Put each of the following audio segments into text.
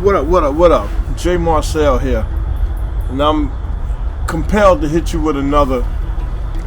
What up? J. Marcell here, and I'm compelled to hit you with another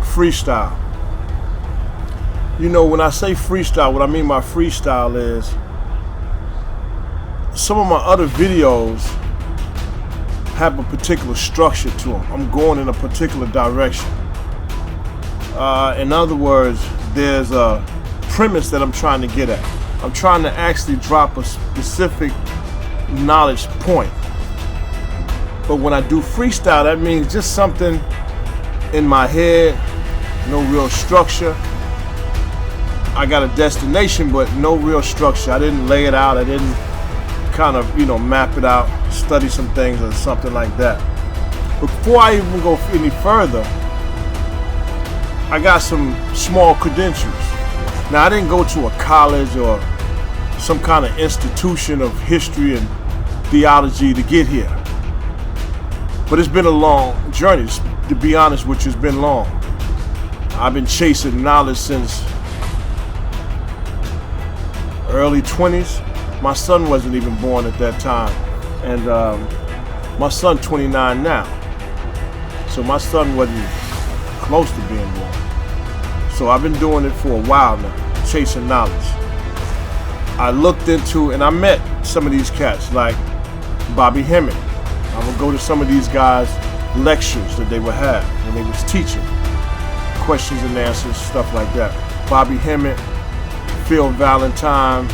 freestyle. You know, when I say freestyle, what I mean by freestyle is some of my other videos have a particular structure to them. I'm going in a particular direction. In other words, there's a premise that I'm trying to get at. I'm trying to actually drop a specific knowledge point. But when I do freestyle, that means just something in my head, no real structure. I got a destination, but no real structure. I didn't lay it out. I didn't kind of, map it out, study some things or something like that. Before I even go any further, I got some small credentials. Now, I didn't go to a college or some kind of institution of history and theology to get here. But it's been a long journey. To be honest with you, it's been long. I've been chasing knowledge since early 20s. My son wasn't even born at that time. And my son's 29 now. So my son wasn't close to being born. So I've been doing it for a while now, chasing knowledge. I looked into and I met some of these cats like Bobby Hemmett. I would go to some of these guys' lectures that they would have when they was teaching, questions and answers, stuff like that. Bobby Hemmett, Phil Valentine,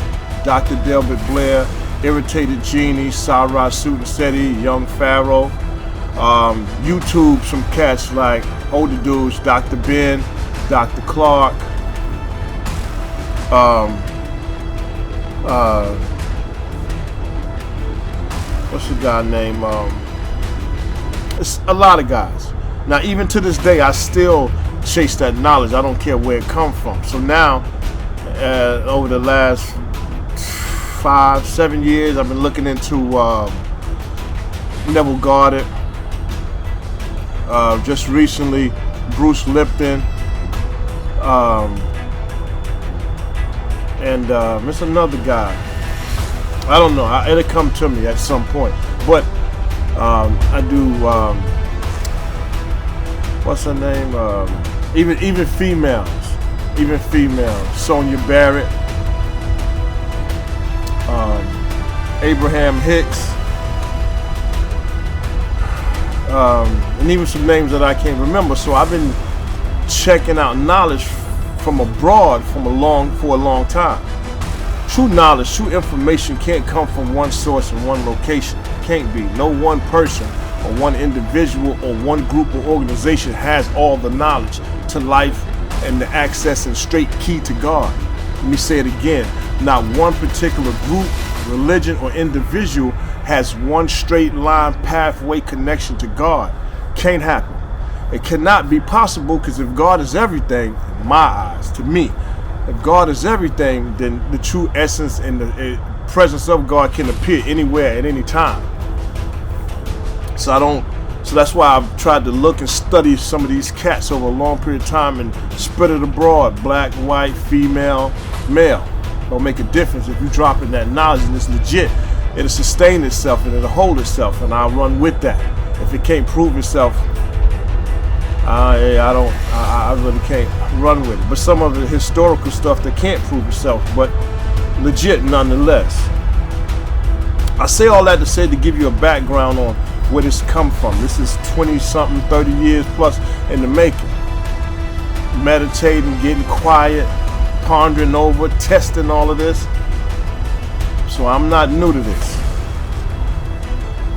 Dr. Delbert Blair, Irritated Genie, Sarah Sutansetti, Young Pharaoh. YouTube, some cats like older dudes, Dr. Ben, Dr. Clark, what's the guy name? It's a lot of guys. Now, even to this day, I still chase that knowledge. I don't care where it comes from. So now, over the last 5-7 years, I've been looking into Neville Goddard. Just recently, Bruce Lipton. And it's another guy. I don't know. It'll come to me at some point. But I do. What's her name? Even females. Sonia Barrett, Abraham Hicks, and even some names that I can't remember. So I've been checking out knowledge from abroad for a long time. True knowledge, true information can't come from one source and one location. Can't be. No one person or one individual or one group or organization has all the knowledge to life and the access and straight key to God. Let me say it again. Not one particular group, religion, or individual has one straight line pathway connection to God. Can't happen. It cannot be possible, because if God is everything, in my eyes, to me, if God is everything, then the true essence and the presence of God can appear anywhere at any time. So that's why I've tried to look and study some of these cats over a long period of time and spread it abroad. Black, white, female, male. Don't make a difference. If you're dropping that knowledge and it's legit, it'll sustain itself and it'll hold itself, and I'll run with that. If it can't prove itself, I really can't run with it. But some of the historical stuff that can't prove itself, but legit nonetheless. I say all that to say, to give you a background on where this come from. This is 20-something, 30 years plus in the making. Meditating, getting quiet, pondering over, testing all of this. So I'm not new to this.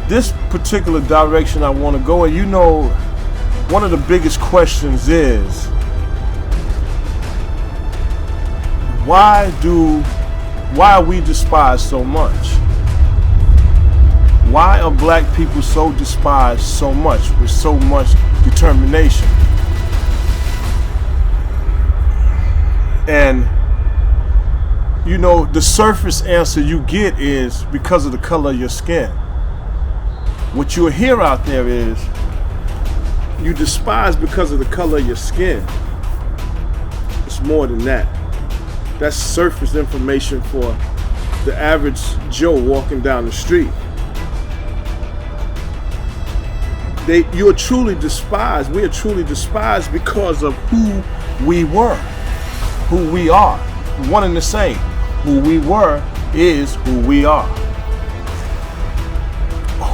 This particular direction I want to go in, one of the biggest questions is, why are we despised so much? Why are black people so despised so much, with so much determination? And the surface answer you get is because of the color of your skin. What you'll hear out there is, you despise because of the color of your skin. It's more than that. That's surface information for the average Joe walking down the street. you're truly despised. We are truly despised because of who we were, who we are. One and the same. Who we were is who we are.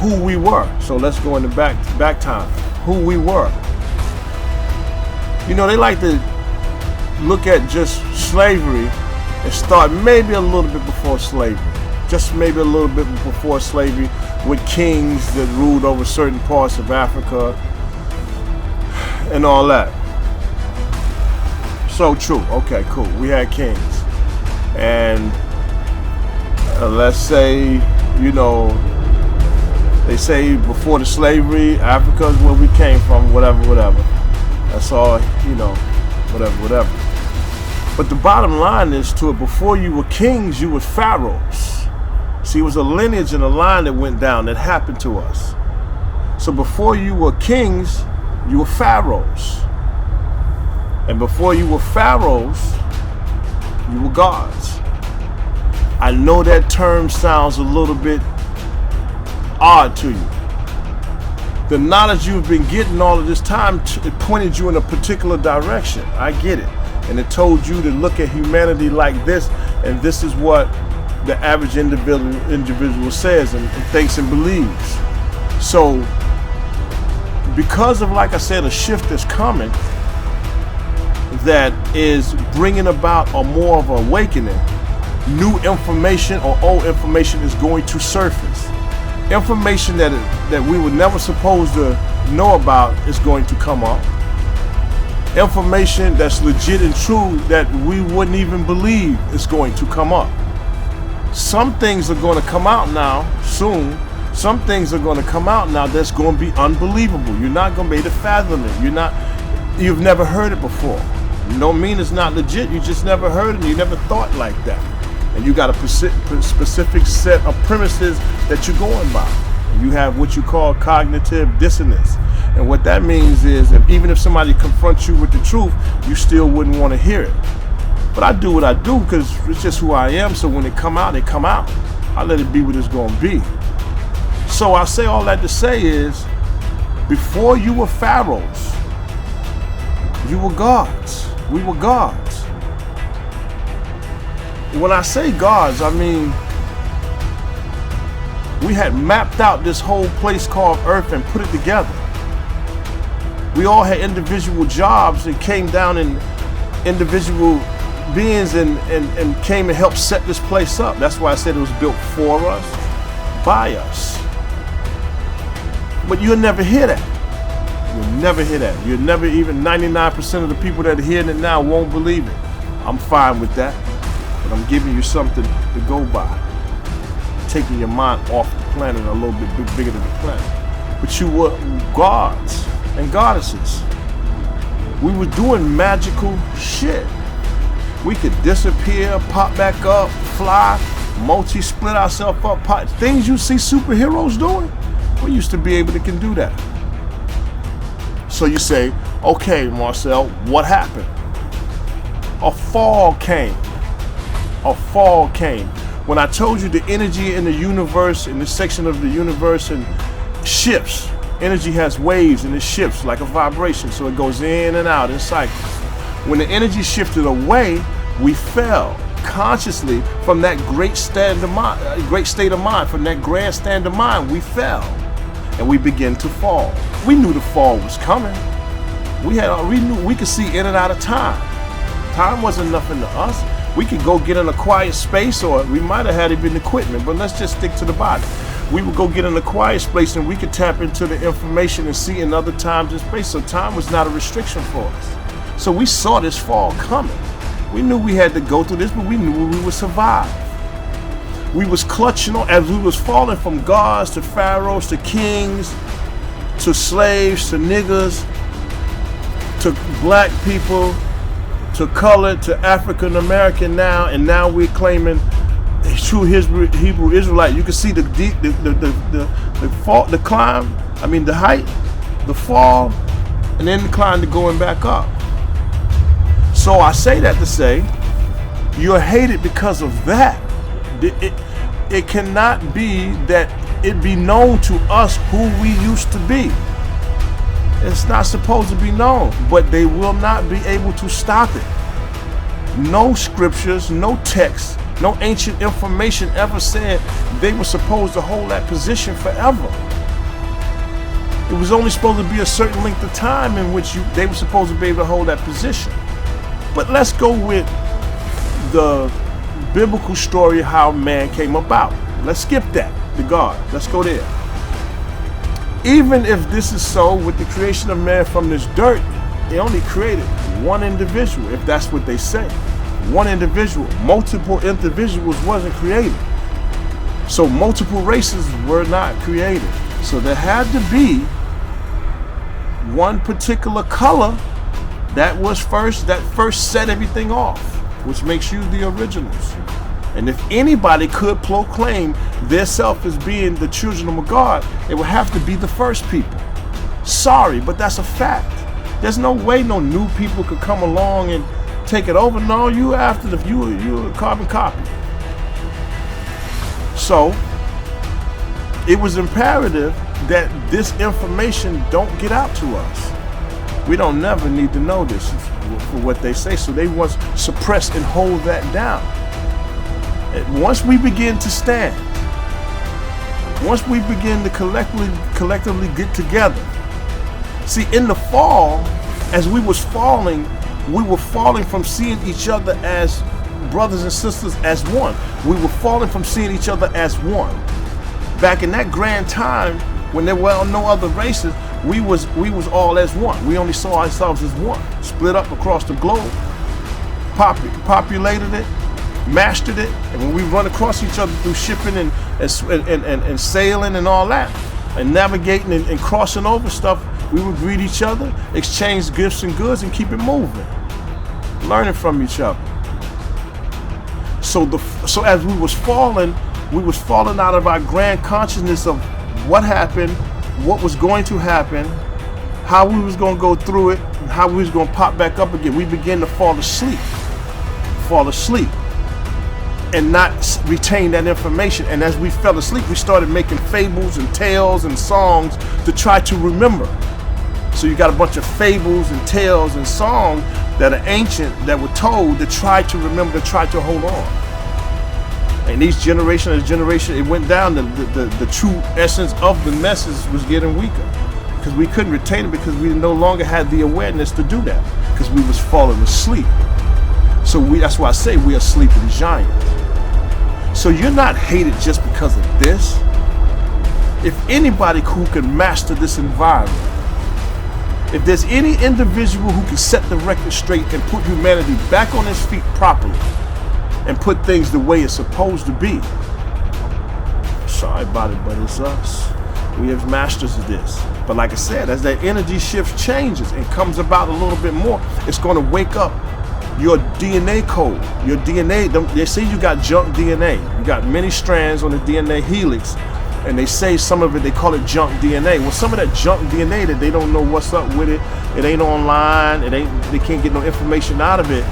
Who we were. So let's go into back time. Who we were. You know, they like to look at just slavery and start maybe a little bit before slavery. Just maybe a little bit before slavery, with kings that ruled over certain parts of Africa and all that. So true. Okay, cool. We had kings. And let's say, you know, they say before the slavery, Africa is where we came from, whatever. That's all, you know, whatever. But the bottom line is to it, before you were kings, you were pharaohs. See, it was a lineage and a line that went down that happened to us. So before you were kings, you were pharaohs. And before you were pharaohs, you were gods. I know that term sounds a little bit odd to you. The knowledge you've been getting all of this time, it pointed you in a particular direction. I get it. And it told you to look at humanity like this, and this is what the average individual says and thinks and believes. So because of, like I said, a shift that's coming that is bringing about a more of an awakening, new information or old information is going to surface. Information that we were never supposed to know about is going to come up. Information that's legit and true that we wouldn't even believe is going to come up. Some things are going to come out now soon. Some things are going to come out now that's going to be unbelievable. You're not going to be able to fathom it. You've never heard it before. You don't mean it's not legit. You just never heard it and you never thought like that. And you got a specific set of premises that you're going by. You have what you call cognitive dissonance. And what that means is that even if somebody confronts you with the truth, you still wouldn't want to hear it. But I do what I do because it's just who I am. So when it come out, it come out. I let it be what it's going to be. So I say all that to say is, before you were pharaohs, you were gods. We were gods. When I say gods, I mean we had mapped out this whole place called Earth and put it together. We all had individual jobs and came down in individual beings and came and helped set this place up. That's why I said it was built for us, by us. But you'll never hear that. You'll never hear that. You'll never, even 99% of the people that are hearing it now won't believe it. I'm fine with that. But I'm giving you something to go by. Taking your mind off the planet a little bit bigger than the planet. But you were gods and goddesses. We were doing magical shit. We could disappear, pop back up, fly, multi-split ourselves up. Things you see superheroes doing, we used to be able to can do that. So you say, okay, Marcel, what happened? A fall came. A fall came. When I told you the energy in the universe, in this section of the universe, and shifts. Energy has waves and it shifts like a vibration, so it goes in and out in cycles. When the energy shifted away, we fell consciously from that great state of mind, from that grand stand of mind. We fell, and we began to fall. We knew the fall was coming. We knew we could see in and out of time. Time wasn't nothing to us. We could go get in a quiet space, or we might have had even equipment, but let's just stick to the body. We would go get in a quiet space and we could tap into the information and see in other times and space. So time was not a restriction for us. So we saw this fall coming. We knew we had to go through this, but we knew we would survive. We was clutching on, as we was falling from gods to pharaohs to kings to slaves to niggas to black people to colored to African American now, and now we're claiming true Hebrew Israelite. You can see the height, the fall, and then the climb to going back up. So I say that to say, you're hated because of that. It cannot be that it be known to us who we used to be. It's not supposed to be known, but they will not be able to stop it. No scriptures, no text, no ancient information ever said they were supposed to hold that position forever. It was only supposed to be a certain length of time in which they were supposed to be able to hold that position. But let's go with the biblical story of how man came about. Let's skip that, the God. Let's go there. Even if this is so, with the creation of man from this dirt, they only created one individual, if that's what they say. One individual. Multiple individuals wasn't created. So multiple races were not created. So there had to be one particular color that was first, that first set everything off, which makes you the originals. And if anybody could proclaim their self as being the children of God, it would have to be the first people. Sorry, but that's a fact. There's no way no new people could come along and take it over. No, you after you a carbon copy. So it was imperative that this information don't get out to us. We don't never need to know this for what they say. So they want to suppress and hold that down. And once we begin to stand, once we begin to collectively get together. See, in the fall, as we was falling, we were falling from seeing each other as brothers and sisters as one. We were falling from seeing each other as one. Back in that grand time, when there were no other races, we was all as one. We only saw ourselves as one, split up across the globe, populated it, mastered it, and when we run across each other through shipping and sailing and all that, and navigating and crossing over stuff, we would greet each other, exchange gifts and goods, and keep it moving, learning from each other. So as we was falling out of our grand consciousness of what happened, what was going to happen, how we was going to go through it, and how we was going to pop back up again. We began to fall asleep, and not retain that information. And as we fell asleep, we started making fables and tales and songs to try to remember. So you got a bunch of fables and tales and songs that are ancient, that were told, to try to remember, to try to hold on. And each generation, it went down. The true essence of the message was getting weaker, because we couldn't retain it, because we no longer had the awareness to do that, because we was falling asleep. So that's why I say we are sleeping giants. So you're not hated just because of this. If anybody who can master this environment, if there's any individual who can set the record straight and put humanity back on its feet properly and put things the way it's supposed to be, sorry about it, but it's us. We have masters of this. But like I said, as that energy shift changes and comes about a little bit more, it's going to wake up your DNA code. Your DNA, they say you got junk DNA. You got many strands on the DNA helix, and they say some of it, they call it junk DNA. Well, some of that junk DNA that they don't know what's up with it, it ain't online, they can't get no information out of it,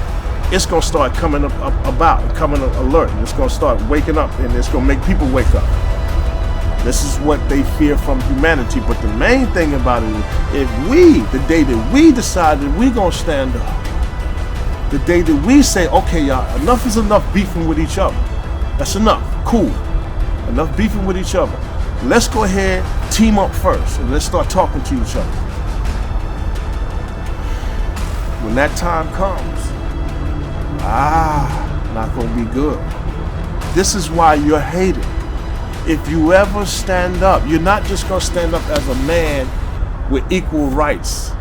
it's gonna start coming about, coming alert, and it's gonna start waking up, and it's gonna make people wake up. This is what they fear from humanity. But the main thing about it is, if the day that we decided we gonna stand up, the day that we say, okay, y'all, enough is enough beefing with each other. That's enough. Cool. Enough beefing with each other. Let's go ahead, team up first, and let's start talking to each other. When that time comes, not gonna be good. This is why you're hated. If you ever stand up, you're not just gonna stand up as a man with equal rights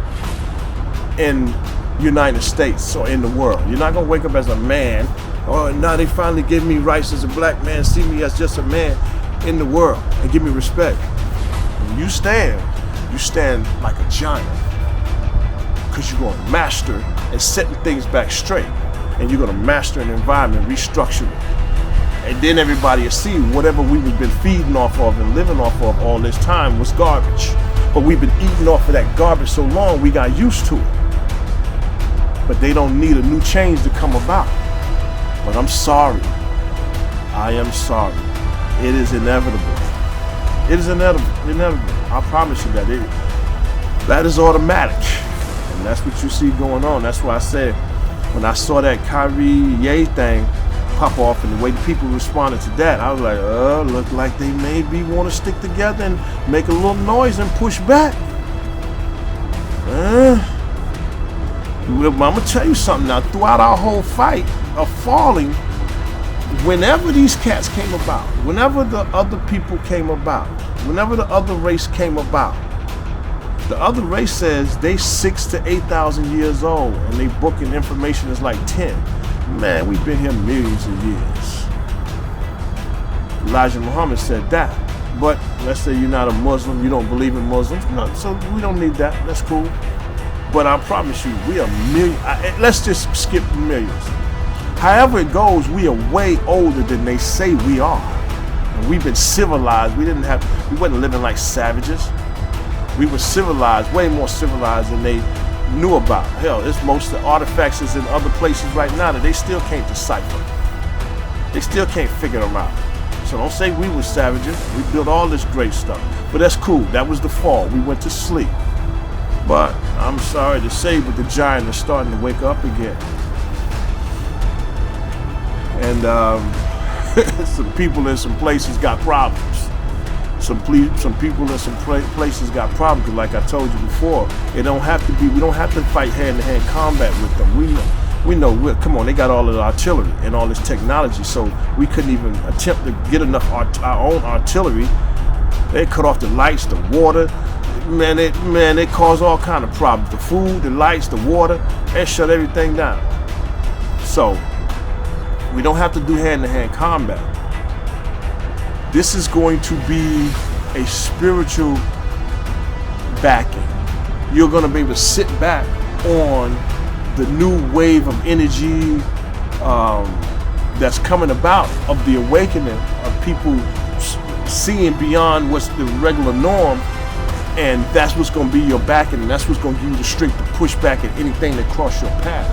in United States or in the world. You're not gonna wake up as a man, oh, now they finally give me rights as a black man, see me as just a man in the world and give me respect. When you stand like a giant, because you're gonna master and setting things back straight, and you're gonna master an environment, restructure it. And then everybody will see whatever we've been feeding off of and living off of all this time was garbage. But we've been eating off of that garbage so long, we got used to it. But they don't need a new change to come about. But I'm sorry. I am sorry. It is inevitable. It is inevitable. I promise you that. That is automatic. And that's what you see going on. That's why I said, when I saw that Kyrie Ye thing pop off and the way the people responded to that, I was like, look like they maybe want to stick together and make a little noise and push back. I'm going to tell you something now. Throughout our whole fight of falling, whenever these cats came about, whenever the other people came about, whenever the other race came about, the other race says they 6,000 to 8,000 years old, and they booking information is like 10. Man, we've been here millions of years. Elijah Muhammad said that. But let's say you're not a Muslim, you don't believe in Muslims, no, so we don't need that. That's cool. But I promise you, we are let's just skip millions. However it goes, we are way older than they say we are. And we've been civilized. We wasn't living like savages. We were civilized, way more civilized than they knew about. Hell, it's most of the artifacts is in other places right now that they still can't decipher. They still can't figure them out. So don't say we were savages. We built all this great stuff. But that's cool. That was the fall. We went to sleep. But I'm sorry to say, but the giant is starting to wake up again. And some people in some places got problems. Some people in some places got problems. Like I told you before, we don't have to fight hand-to-hand combat with them. We know. Come on, they got all of the artillery and all this technology, so we couldn't even attempt to get enough our own artillery. They cut off the lights, the water. Man, they cause all kind of problems. The food, the lights, the water, they shut everything down. So we don't have to do hand-to-hand combat. This is going to be a spiritual backing. You're going to be able to sit back on the new wave of energy that's coming about, of the awakening of people seeing beyond what's the regular norm, and that's what's going to be your backing, and that's what's going to give you the strength to push back at anything that crosses your path.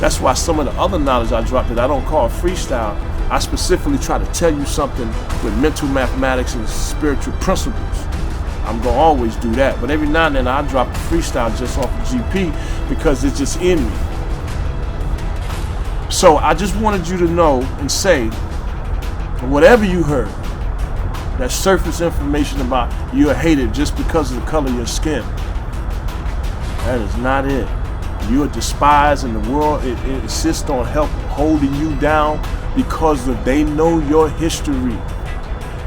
That's why some of the other knowledge I dropped that I don't call freestyle, I specifically try to tell you something with mental mathematics and spiritual principles. I'm going to always do that. But every now and then I drop the freestyle just off of GP because it's just in me. So I just wanted you to know and say, whatever you heard, that surface information about you're hated just because of the color of your skin, that is not it. You are despised, and the world it insists on holding you down because they know your history.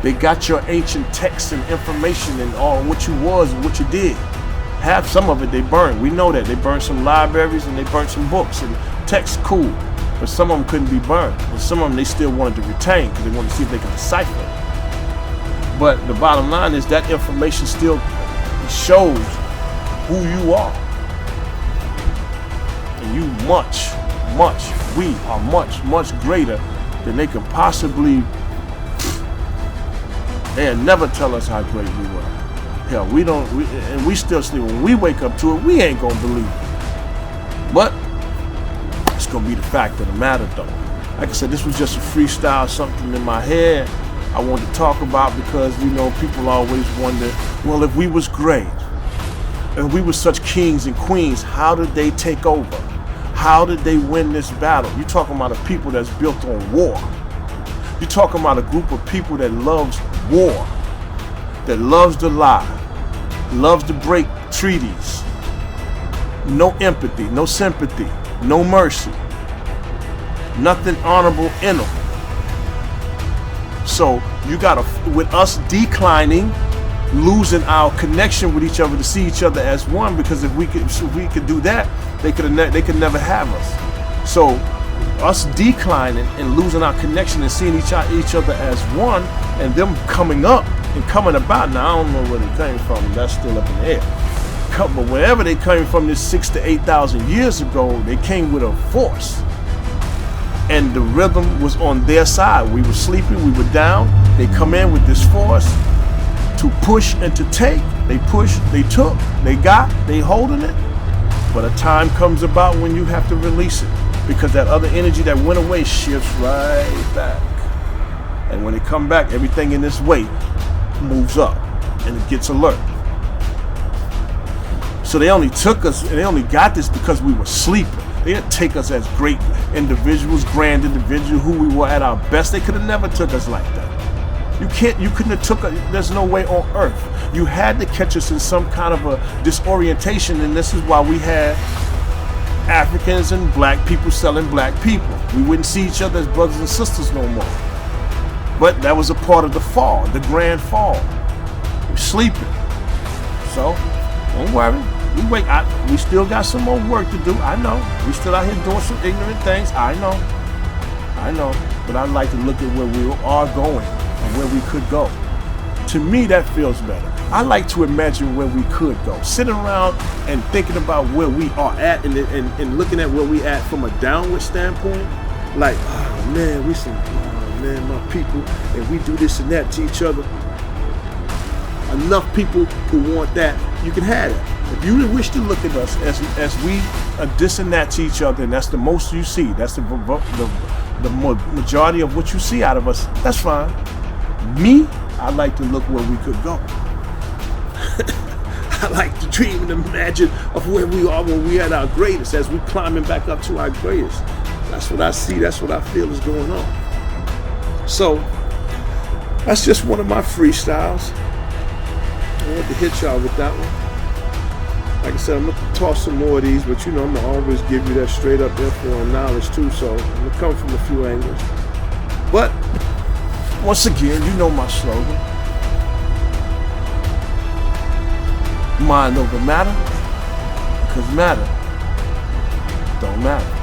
They got your ancient texts and information and all what you was and what you did. Half, some of it they burned. We know that. They burned some libraries and they burned some books and texts, cool. But some of them couldn't be burned. And some of them they still wanted to retain because they wanted to see if they could decipher it. But the bottom line is that information still shows who you are. And you we are much greater than they could possibly. They'll never tell us how great we were. Hell, we still sleep. When we wake up to it, we ain't gonna believe it. But it's gonna be the fact of the matter, though. Like I said, this was just a freestyle, something in my head I wanted to talk about because, people always wonder, well, if we was great, and we were such kings and queens, how did they take over? How did they win this battle? You're talking about a people that's built on war. You're talking about a group of people that loves war, that loves to lie, loves to break treaties. No empathy, no sympathy, no mercy. Nothing honorable in them. So you gotta, with us declining, losing our connection with each other to see each other as one, because if we could do that, they could never have us. So us declining and losing our connection and seeing each other as one, and them coming up and coming about. Now I don't know where they came from. That's still up in the air. But wherever they came from, this 6,000 to 8,000 years ago, they came with a force, and the rhythm was on their side. We were sleeping, we were down. They come in with this force to push and to take. They push, they took, they got, they holding it. But a time comes about when you have to release it, because that other energy that went away shifts right back. And when it come back, everything in this weight moves up and it gets alert. So they only took us, and they only got this because we were sleeping. They didn't take us as great individuals, grand individuals, who we were at our best. They could have never took us like that. You couldn't have took us, there's no way on earth. You had to catch us in some kind of a disorientation, and this is why we had Africans and black people selling black people. We wouldn't see each other as brothers and sisters no more. But that was a part of the fall, the grand fall. We're sleeping. So, don't worry. We still got some more work to do. I know. We still out here doing some ignorant things. I know. But I like to look at where we are going and where we could go. To me, that feels better. I like to imagine where we could go. Sitting around and thinking about where we are at and looking at where we at from a downward standpoint. Like, oh man, my people, and we do this and that to each other. Enough people who want that, you can have it. If you wish to look at us as we are dissing that to each other, and that's the most you see, that's the majority of what you see out of us, that's fine. Me, I like to look where we could go. I like to dream and imagine of where we are when we at our greatest, as we climbing back up to our greatest. That's what I see, that's what I feel is going on. So, that's just one of my freestyles. I want to hit y'all with that one. Like I said, I'm going to toss some more of these, but you know I'm going to always give you that straight up info and knowledge too, so I'm going to come from a few angles. But, once again, you know my slogan. Mind over matter, because matter don't matter.